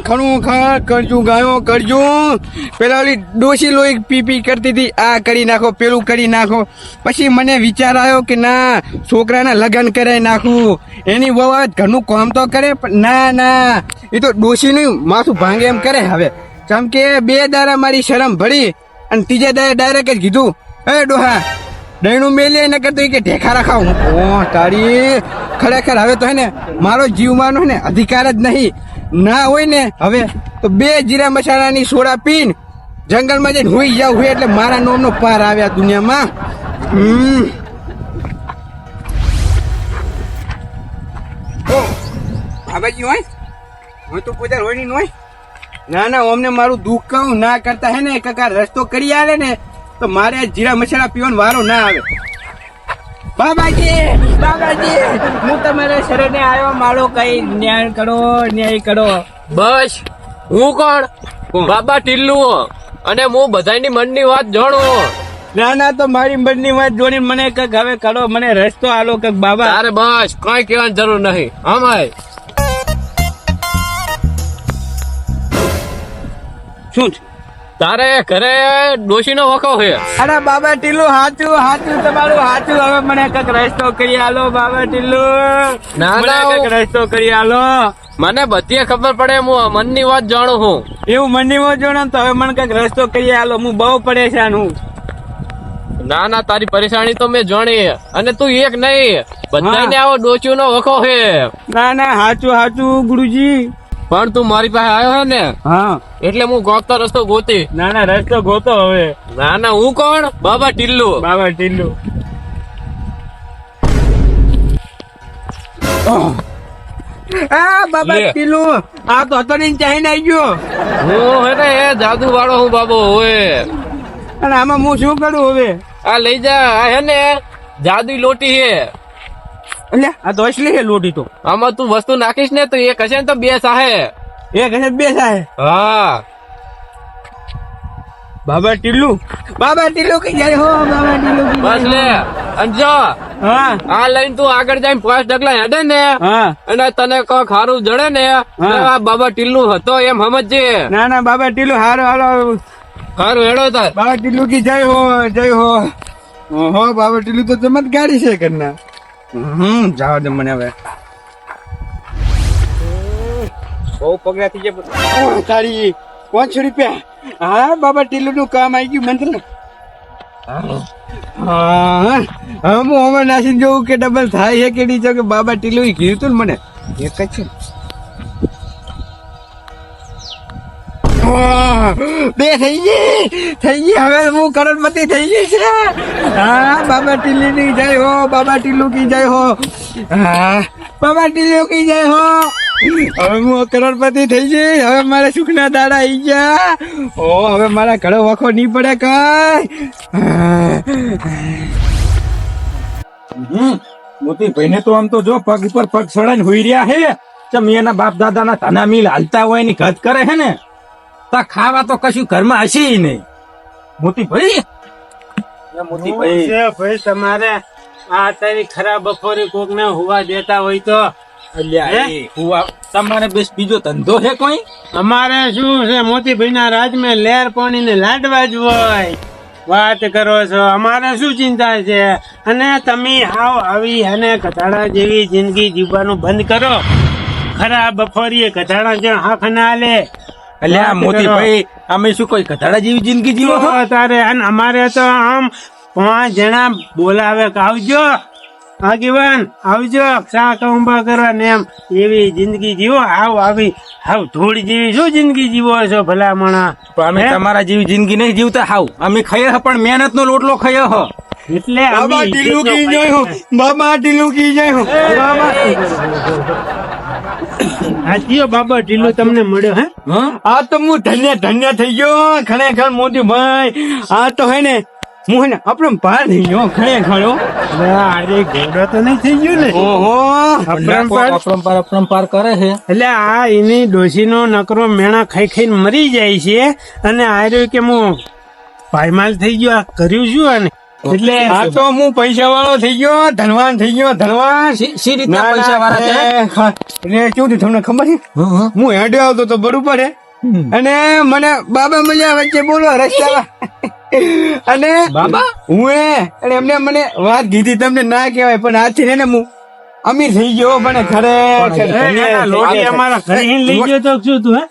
ખણું ખા કરજું ગાયો કરજો. પેલા ઓલી ડોસી લોહી પી કરતી હતી, આ કરી નાખો પેલું કરી નાખો. પછી મને વિચાર આવ્યો કે ના, છોકરાના લગ્ન કરાવી નાખું. એની વહુ ઘરનું કામ તો કરે, પણ ના એ તો ડોસીનું માથું ભાંગે એમ કરે. હવે જેમ કે 2 દાડા મારી શરમ ભરી અને ત્રીજા દાડે ડાયરેક્ટ જ કીધું, એ ડોહા દહીણું મેલી ને કરતો કે ઢેખા રખાવ. તારી ખરેખર હવે તો હે ને મારો જીવવાનો ને અધિકાર જ નહીં. ના હોય ને હવે તો 2 જીરા મસાલાની સોડા પીને જંગલમાં જઈને હોઈ જાવ હોય એટલે મારા નોમનો પાર આવ્યા દુનિયામાં. બાબાજી હોય હું તો પોતા રોઈ હોય. ના અમને મારું દુઃખ કહું ના કરતા હે ને કકા રસ્તો કરી આલે ને તો મારે જીરા મસાલા પીવાનો વારો ના આવે. બાબાજી હું તમારા શરણે આવ્યો, મારો કઈ ન્યાય કરો. બસ હું કોણ? બાબા ટીલ્લુ, અને હું બધાની મનની વાત જાણું. ના તો મારી મનની વાત જોડી મને કઈક હવે કરો, મને રસ્તો આલો કઈક બાબા. તારે બસ કઈ કહેવાની જરૂર નહીં. આમાય શું છે તારે ઘરે ડોશીનો વખો છે? અરે બાબા ટીલ્લુ હાચું તમારું હાચું. હવે મને કઈક રસ્તો કરી આલો બાબા ટીલ્લુ. ના કઈક રસ્તો કરી આલો. મને બધી ખબર પડે, હું મનની વાત જાણું છું. એવું મનની વાત જોડે તો હવે મને કઈક રસ્તો કરી આલો. હું બહુ પરેશાન હું. ના તારી પરેશાની તો મેં જાણી, અને તું એક નહીં બધાને આવો ડોશીનો વખો છે. ના હાચું ગુરુજી. પણ તું મારી પાસે આવ્યો હે ને, હા એટલે હું ગોતતો રસ્તો ગોતી. ના રસ્તો ગોતો હવે. ના હું કોણ? બાબા ટીલ્લુ. બાબા ટીલ્લુ બાબા ટીલ્લુ આ તો હતો ને ચાઈને આવી ગયો. હું હે ને એ જાદુ વાળો હું બાબો હોય. અને આમાં હું શું કરું હવે? આ લઈ જા. આ હે ને જાદુ લોટી હે. એટલે આ તો અસલી છે લોટી તો. આમાં તું વસ્તુ નાખીશ ને તો એક હશે ને તો 2 સાહે. એક હશે 2 સાહે. હા બાબા ટીલ્લુ કઈ જાય હો. બાબા ટીલ્લુ બસ લે અંજો. હા આ લઈને તું આગળ જઈને 5 ડગલા હેડે ને, હા અને તને કોઈ ખારું જડે ને આ બાબા ટીલ્લુ હતો એમ સમજજે. ના બાબા ટીલ્લુ હારું હેડો તાર. બાબા ટીલ્લુ કી જય હો. હો બાબા ટીલ્લુ તો ચમત્કારી છે કરના. જાવ દે મને હવે. બહુ પગલા થઈ જાય તારી. 500 રૂપિયા. હા બાબા ટીલ્લુ નું કામ આવી ગયું મંત્ર. હા હું હમણાં નાસીને જોઉં કે ડબલ થાય છે કે નહીં. કે બાબા ટીલ્લુ કીધું તું ને મને એક જ છે. 2 થઈ ગઈ હવે હું કરોડપતિ થઈ ગઈ છે. હા બાબા ટીલ્લુ ની જય હો. બાબા ટીલ્લુ કી જય હો. હા બાબા ટીલ્લુ કી જય હો. હવે હું કરોડપતિ થઈ ગઈ. હવે મારા સુખના દાડા આવી ગયા. હવે મારા ઘરે વખો નહીં પડે કઈ. મોતી ભાઈ ને તો આમ તો જો પગ ઉપર પગ સડાઈને હોઈ રહ્યા હે. ચમ એના બાપ દાદા ના ધાના મિલ હાલતા હોય ની ઘટ કરે હે ને, તા ખાવા તો કશું ઘરમાં હશે નહીં. મોતીભાઈ ભાઈ તમારે આ તારી ખરાબ બપોરે કોક ને હુવા દેતા હોય તો તમારે બેસ બીજો ધંધો છે કોઈ? અમારે શું છે મોતીભાઈ ના રાજમાં લહેર પાણી ને લાડવા જ હોય. વાત કરો છો, અમારે શું ચિંતા છે? અને તમે આવી અને કથાડા જેવી જિંદગી જીવવાનું બંધ કરો. ખરાબ બપોરીએ કથાડા જે હાથ ના લે. અલ્યા મોતીભાઈ અમે શું કોઈ કથાડા જેવી જિંદગી જીવો છો? તારે અમારે તો આમ 5 જણા બોલાવે કે આવજો આગેવાન આવજો ચા કંબા કરવા ને એમ એવી જિંદગી જીવો. હાવ ધૂળ જેવી શું જિંદગી જીવો છો ભલામણા? અમે તમારા જેવી જિંદગી નહીં જીવતા. હાવ અમે ખાઈએ પણ મહેનત નો લોટલો ખાયો હો. એટલે બાબા ટીલ્લુ કી જય હો. બાબા ટીલ્લુ કી જય હો. હાજીઓ બાબા ટીલ્લુ તમને મળ્યો હે? આ તો હું ધન્ય થઈ ગયો ખરેખર મોતીભાઈ. આ તો હે ને હું હે ને આપણો ભાર થઈ ગયો ખરેખર હો. અરે ઘોડો તો નહીં થઈ ગયું ને ઓહો અપરંપાર કરે છે. એટલે આ એની ડોશીનો નકરો મેણા ખાઈ ખાઈને મરી જાય છે અને આ રહ્યું કે હું પાયમાલ થઈ ગયો આ કર્યું શું આને એટલે આ તો હું પૈસા વાળો થઈ ગયો, ધનવાન થઈ ગયો, ધનવાન. શી રીતના પૈસા વાળા છે? એટલે કેવું થયું તમને ખબર છે? હું હેડે આવતો તો બરોબર હે અને મને બાબા મળ્યા વચ્ચે બોલો રસ્તામાં અને બાબા? હું અને એમને મને વાત કીધી તમને ના કહેવાય પણ આજથી છે ને હું અમીર થઈ ગયો પણ એના લોટી અમારા ઘરે ઈને લઈ ગયો તો શું તું હે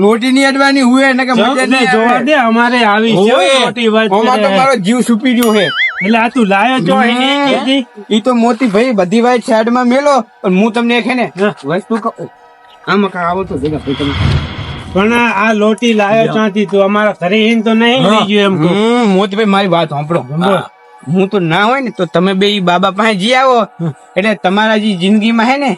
લોટી ની અડવાની હુએ ને કે મજા ને નહીં જોવા આવે. દે અમારે આવી છે હોવે. મોટી વાત ઓમાં તો કરે. મારો જીવ સુપી ગયો હે. એટલે આ તું લાયો છો એની ઈ તો મોતી ભાઈ બધી વાત સાઈડ માં મેલો પણ હું તમને એક હે ને વસ્તુ કહું. આમાં કાં આવો તો ભેગા ભાઈ તમે. પણ આ લોટી લાયો ચાંથી તું અમારા ઘરે ઈને તો નહીં લઈ ગયો એમ કહું. મોતીભાઈ મારી વાત સાંભળો. હું તો ના હોય ને તો તમે બે ઈ બાબા પાસે જી આવો એટલે તમારા જે જિંદગીમાં હે ને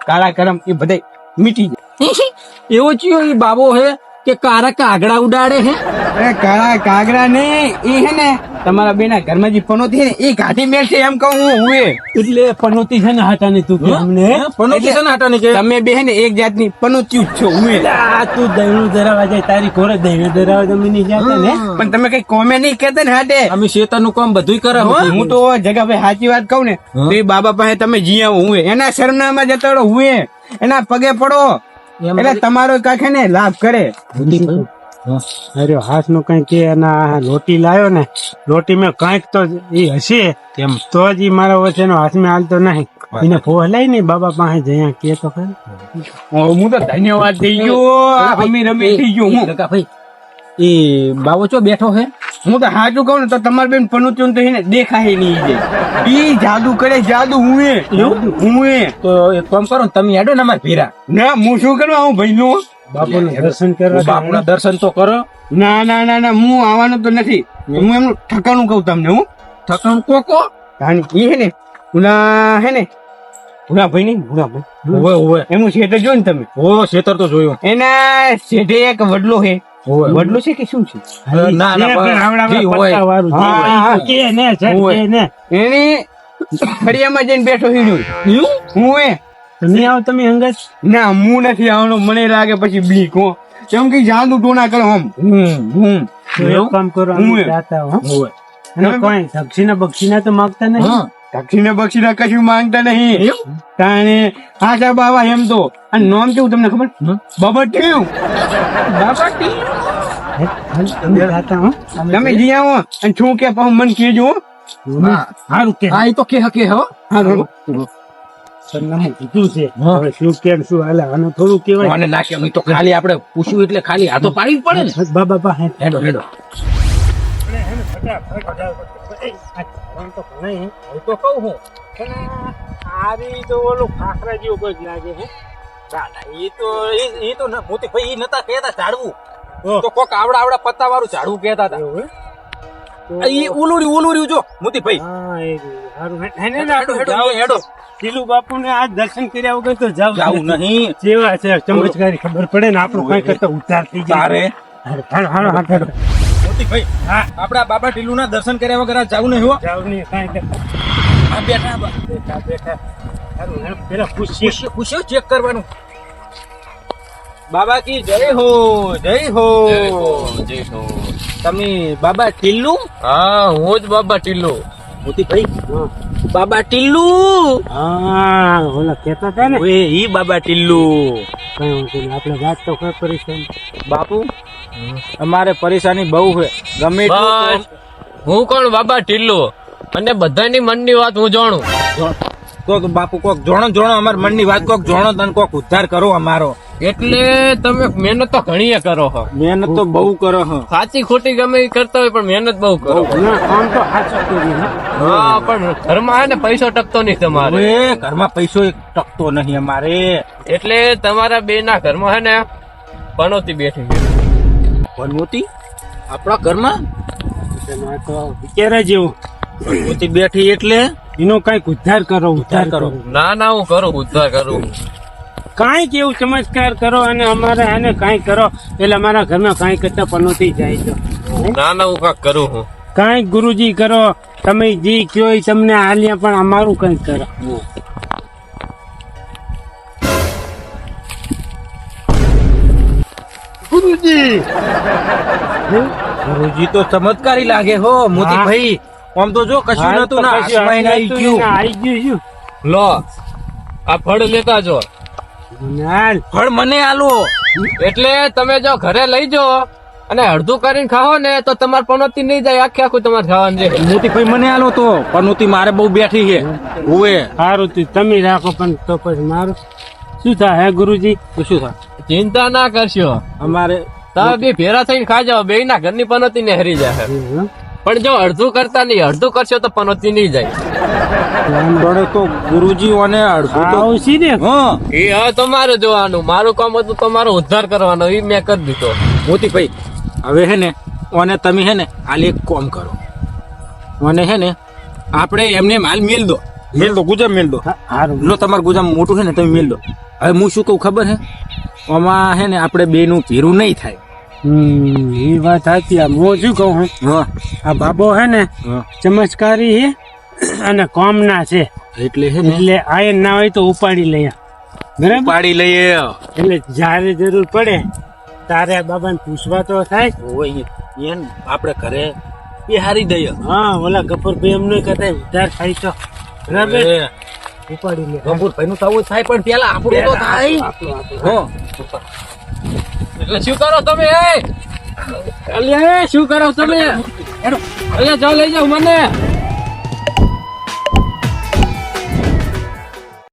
કાળા કરમ એ બધા મીટી જાય. એવો ચિયો ઈ બાબો હે કે કારા કાગડા ઉડાડે હે? અરે કાળા કાગડા ને એ હે ને તમારા બેના ઘરમાં જે પનોતી હે ને એ કાઢી મેળશે એમ કહું હું એટલે પનોતી છે ને હાટાની તું કે અમને પનોતી છે ને હાટાની કે? તમે બે હે ને એક જાતની પનોતી જ છો હું આ તું દહીણું ધરાવા જાય તારી ઘોડે દહીણું ધરાવા તમે નહીં જાતા ને પણ તમે કઈ કોમે નહીં કેતા ને હાટે. અમે શેતાનનું કામ બધુંય કરે હો. હું તો જગા ભાઈ સાચી વાત કહું ને તો એ બાબા પાસે તમે જી આવો હું એના શરણામાં જતો રહો હું એના પગે પડો એટલે તમારો કાંઈક હે ને લાભ કરે. અરે હાથ નું કઈ કે એના લોટી લાયો ને લોટી મેં કઈક તો એ હશે તેમ તો જ ઈ મારા વચ્ચેનો હાથ મેં હાલતો નહીં એને ફોહલાય ને બાબા પાસે જયા કે તો ખરી. હું તો ધન્યવાદ થઈ ગયો અમીર અમીર થઈ ગયો હું. કાકા ભાઈ એ બાબો ચો બેઠો હે? હું તો સાચું કહું ને તો તમારી બેન પનોતી તો એને દેખાય નહીં ઈ જાદુ કરે જાદુ હું તો એક કામ કરો ને તમે હેડો ને અમારે ભેરા. ના હું શું કરવા આવું ભાઈ નું બાપુનું દર્શન કરવા બાપુના દર્શન તો કરો. ના ના ના ના હું આવવાનું તો નથી. હું એમનું ઠકાણું કહું તમને હું થકણ કોકો એ હે ને ઉના હે ને ભૂરા ભાઈ નહીં ભૂરા ભાઈ હોવે હોવે. એમનું શેઠ જો ને તમે હો શેતર તો જોયું. એના શેઠે એક વડલો હે. હોવે. વડલો છે કે શું છે ના ના જી હોય. હા, કે ને છે કે ને એની ફળિયામાં જઈને બેઠો હીડ્યું હું નહીં આવો તમે અંગત ના હું નથી આવવાનો મને લાગે પછી બીક હો કેમ કે જાદુ ટોના કરો આમ તો એક કામ કરો અમે હું જાતા હો અને કોઈ દક્ષિણા બક્ષિણા તો માંગતા નહીં દક્ષિણે બક્ષિણા કશું માંગતા નહીં તાણે આશા બાવા એમ તો અને નામ કેવું તમને ખબર બબટ્યું અમે જાતા હો તમે જી આવો અને શું કે પાછું મને કહેજો હો. સારું કે હા એ તો કે હકે હો. હારું. સરનામું કીધું છે હવે શું કેમ શું હાલે આનું થોડું કેવાય મને ના કેમ, ઈ તો ખાલી આપણે પૂછ્યું એટલે ખાલી આ તો પાડવી જ પડે ને. બાબા પાસે હેડો હેડો. હું તો કહું હું આવી તો ઓલું ખાખરા જેવું કોઈ લાગે છે એ તો મોતી ભાઈ ઈ નતા કહેતા ઝાડવું તો કોક આવડા પત્તા વાળું ઝાડવું કહેતા હતા. ઈ ઉલુરી જો મોતી ભાઈ. હા એ સારું હે ને હેડો હેડો હેડો. શીલુ બાપુ ને આજ દર્શન કર્યા વગર તો જાવું નહીં. જેવા છે ચમત્કારી ખબર પડે ને આપણું કઈ કરતા ઉતાર થઈ તારે જાય હાલો હાલો મોતી ભાઈ હા આપડા બાબા ટીલુ ના દર્શન કર્યા વગર આ જાવું નહીં હો. જાવ નહીં કાંઈ કરતા આ બેઠા બેઠા સારું હે પેલા પૂછીએ પૂછ્યો ચેક કરવાનું. બાબા કી જય હો જય હો. તમે બાબા ટીલ્લુ? હા હું જ બાબા ટીલ્લુ. મોતી ભાઈ બાબા ટીલ્લુ હા ઓલા કેતા હતા ને ઓએ ઈ બાબા ટીલ્લુ. કઈ વાંધો નહીં આપણે વાત તો કોઈ પરેશાન બાપુ અમારે પરેશાની બહુ છે ગમે એટલું બસ હું કોણ બાબા ટીલ્લુ અને બધાની મનની વાત હું જાણું. કોક બાપુ કોક જોણો અમાર મનની વાત કોક જોણો તને કોક ઉદ્ધાર કરો અમારો. એટલે તમે મહેનત તો ઘણી કરો છો. મહેનત તો બહુ કરો હો. સાચી ખોટી ગમે એ કરતા હોય પણ મહેનત બહુ કરો. ના આમ તો સાચું કર્યું હે. હા પણ ઘરમાં હે ને પૈસો ટકતો નહીં તમારે હવે ઘરમાં પૈસો એક ટકતો નહીં અમારે. એટલે તમારા બે ના ઘરમાં હે ને પનોતી બેઠી છે. મોતી આપણા ઘરમાં એમાં તો વિચારા જેવું મોતી બેઠી એટલે એનો કઈક ઉદ્ધાર કરો ઉદ્ધાર કરો ના ના હું કરું ઉદ્ધાર કરું. કાંઈક એવું ચમત્કાર કરો અને અમારે આને કાંઈ કરો એટલે અમારા ઘરમાં કાંઈ કરતા પનોતી જાય તો ના ના હું કાંક કરું હું. કાંઈક ગુરુજી કરો, તમે જે કયો એ તમને હાલ્યા, પણ અમારું કંઈક કરો. ગુરુજી ગુરુજી તો ચમત્કારી લાગે હો મોતી ભાઈ. આમ તો જો કશું હાલ નતું તો ના કશું આસમાઈને આવી હતું ગયું. ને, આવી ગયું શું? લો આ ફળ લેતા જો. હાલ. ફળ મને આલો. એટલે તમે જો ઘરે લઈ જાઓ અને અડધું કરીને ખાઓ ને તો તમારે પનોતી નહીં જાય, આખે આખું તમારે ખાવાનું છે. મોતી ભાઈ મને આલો તો પનોતી મારે બહુ બેઠી છે. ઓવે સારું તું તમે રાખો, પણ તો પછી મારું શું થાય હે ગુરુજી? તો શું થાય ચિંતા ના કરશો, અમારે તમે બે ભેરા થઈને ખા જાઓ, બે ના ઘરની પનોતી ને હરી જાય. પણ જો અડધું કરતા નહીં, અડધું કરશો તો પનોતી નહીં જાય. પણ તો ગુરુજી ઓને અડધું તો આવું સીધે હા એ હવે તમારે જોવાનું, મારું કામ હતું તમારો ઉદ્ધાર કરવાનો, એ મેં કરી દીધો. મોતી ભાઈ હવે હે ને ઓને તમે હે ને હાલ એક કામ કરો. ઓને હે ને આપણે એમને માલ મેલ દો, મેલ દો ગુજામ મેલ દો. સારું. લો તમારું ગુજામ મોટું છે ને તમે મેલ દો. હવે હું શું કહું ખબર હે, આમાં હે ને આપણે બે નું ભેરું નહીં થાય. એ વાત સાચી. આ હું શું કહું હું, હા આ બાબો હે ને હા ચમત્કારી છે અને કોમના છે, એટલે હે ને એટલે આયન ના હોય તો ઉપાડી લઈએ, બરાબર? પાડી લઈએ. એટલે જ્યારે જરૂર પડે તારે આ બાબાને પૂછવા તો થાય. ઓય એને આપણે ઘરે એ હારી દઈએ. હા, ઓલા ગફરભાઈ એમ નહીં કહેતા ઉધાર થાય તો બરાબર ઉપાડી લે. ગફુરભાઈ નું થવું થાય પણ પેલા આપણું તો થાય. હા એટલે શું કરો તમે? અલ્યા શું કરો તમે? અલ્યા જાઓ લઈ જાઓ મને.